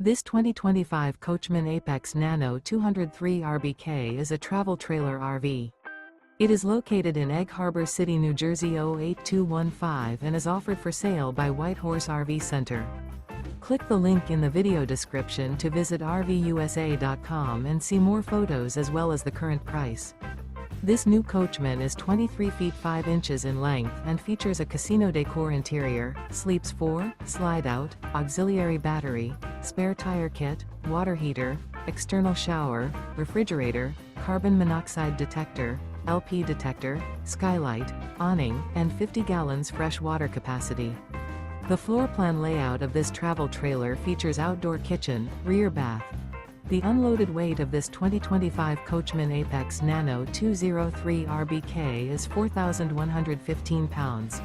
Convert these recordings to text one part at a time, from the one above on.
This 2025 Coachmen Apex Nano 203 RBK is a travel trailer RV. It is located in Egg Harbor City, New Jersey 08215 and is offered for sale by White Horse RV Center. Click the link in the video description to visit RVUSA.com and see more photos as well as the current price. This new Coachmen is 23 feet 5 inches in length and features a CASINO DECOR interior, sleeps 4, slide-out, auxiliary battery, spare tire kit, water heater, external shower, refrigerator, carbon monoxide detector, LP detector, skylight, awning, and 50 gallons fresh water capacity. The floor plan layout of this travel trailer features outdoor kitchen, rear bath. The unloaded weight of this 2025 Coachmen Apex Nano 203 RBK is 4,115 pounds.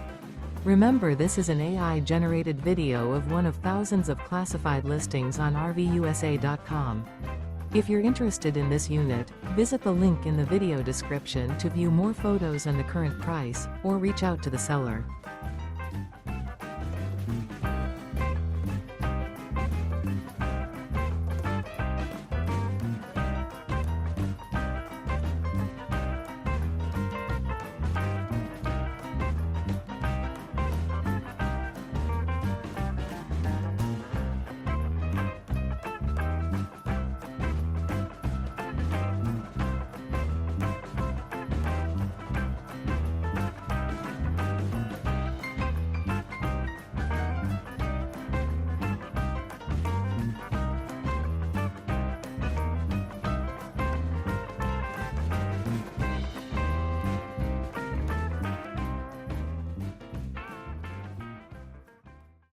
Remember, this is an AI-generated video of one of thousands of classified listings on RVUSA.com. If you're interested in this unit, visit the link in the video description to view more photos and the current price, or reach out to the seller.